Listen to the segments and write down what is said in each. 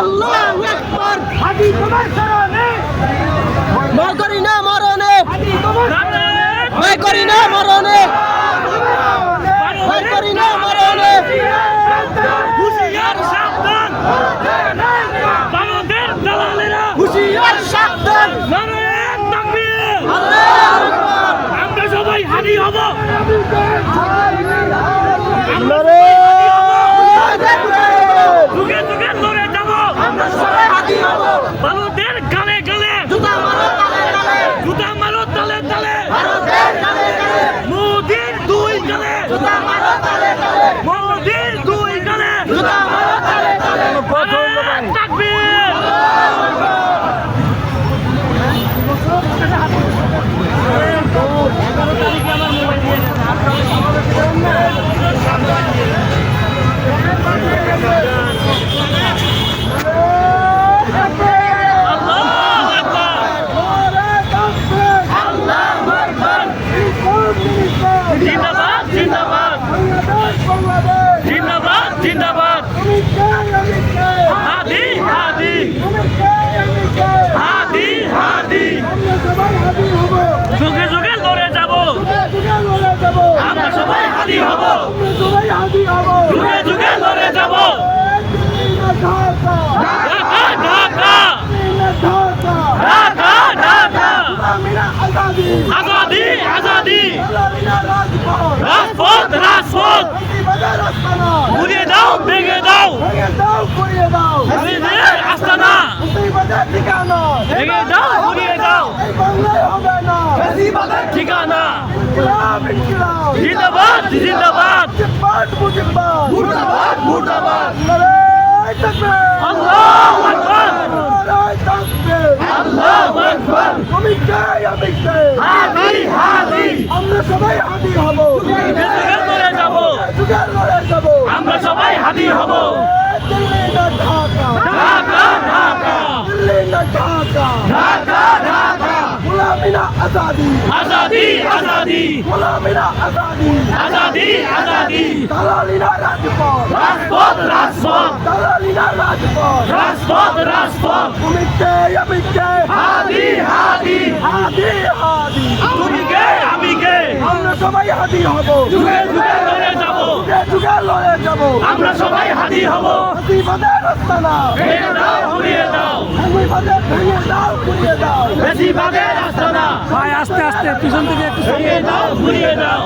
আল্লাহু আকবার। হাদি তোমার শরণে ভয় করি না মরণে, হাদি তোমার ভয় করি না মরণে, ভয় করি না মরণে। হুশিয়ার সাবধান বাংলাদেশ দালালেরা হুশিয়ার সাবধান। নারায়ণ তাকবীর আল্লাহু আকবার। আমরা সবাই হাদি হব যুগে যুগে লড়ে যাব আমরা সবাই হাদি হব। ভারতের গালে গালে জুতা মারো তালে তালে, জুতা মারো তালে তালে ভারতের গালে গালে। মোদির দুই গালে জুতা মারো তালে তালে, মোদির দুই গালে জুতা মারো তালে তালে। নারায়ণ তাকবীর আল্লাহু আকবার জিন্দাবাদ জিন্দাবাদ জিন্দাবাদ জিন্দাবাদ হাদি হাদি হাদি হাদি যুগে যুগে লড়ে যাব আমরা সবাই হাদি হব যুগে যুগে লড়ে যাব ঢাকা ঢাকা ঢাকা ঢাকা আজাদি আজাদি রাজপথ রাজপথ ঘুরিয়ে দাও ভেঙে দাও হাদিদের আস্তানা ভেঙে দাও ঘুরিয়ে দাও ঠিকানা জিন্দাবাদ জিন্দাবাদ মুর্দাবাদ মুর্দাবাদ। আল্লাহু আকবার আল্লাহু আকবার। হাদি হাদি আমরা সবাই হাদি হব, যুগে যুগে লড়ে যাব যুগার লড়ে যাব। আমরা সবাই হাদি হব দিল্লি না ঢাকা, ঢাকা ঢাকা দিল্লি না ঢাকা। ঢাকা ঢাকা গোলামি না আজাদি, আজাদি আজাদি গোলামি না আজাদি। আজাদি আজাদি দালালি না রাজপথ, রাজপথ রাজপথ দালালি না রাজপথ। রাজপথ রাজপথ তুমি কে আমি কে, হাদি হাদি হাদি হাদি। তুমি কে আমি কে আমরা সবাই হাদি হব, যুগে যুগে লড়ে যাব যুগে যুগে লড়ে যাব। আমরা সবাই হাদি হব বেশিবাদের রাস্তানা, ভেঙে দাও ঘুরিয়ে দাও বেশিবাদের ভেঙে দাও ঘুরিয়ে দাও। বেশিরভাগের আস্তানা ভাই আস্তে আস্তে পিছন থেকে একটু ভেঙে দাও ঘুরিয়ে দাও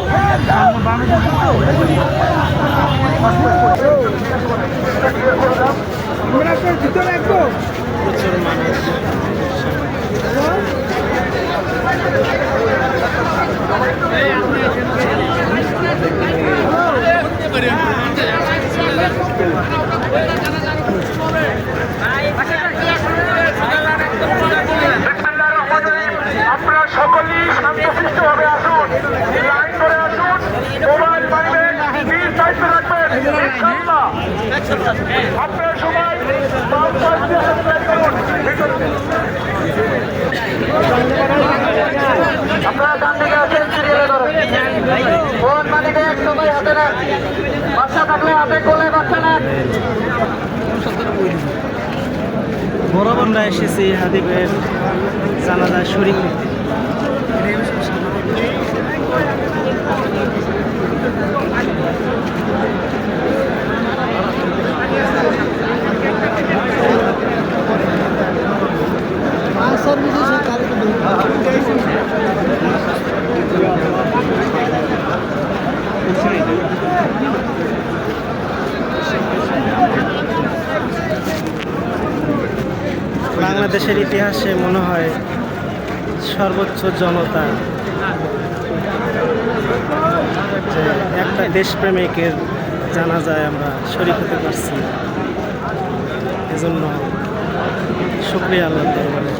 ভিতরে একদম আপনারা সকলেই শান্তশিষ্টভাবে আসুন, লাইন ধরে আসুন, মোবাইল বাড়িতে নিজ দায়িত্ব রাখবেন ইনশাআল্লাহ। আপনারা সবাই বাম পাশ দিয়ে হাত বের করুন। আপনারা ডান দিকে আছেন, সিরিয়ালে ধরুন। ফোন মালিকে এক সবাই হাতে নেন, বাচ্চা থাকলে হাতে কোলে বাচ্চা নেন। বড় আমরা এসেছি হাদিবের জানাজা শরীর নিতে। বাংলাদেশের ইতিহাসে মনে হয় সর্বোচ্চ জনতা, যে একটা দেশপ্রেমিকের জানাজায় আমরা শরীক হতে পারছি, এজন্য শুকরিয়া আল্লাহ দরবারে।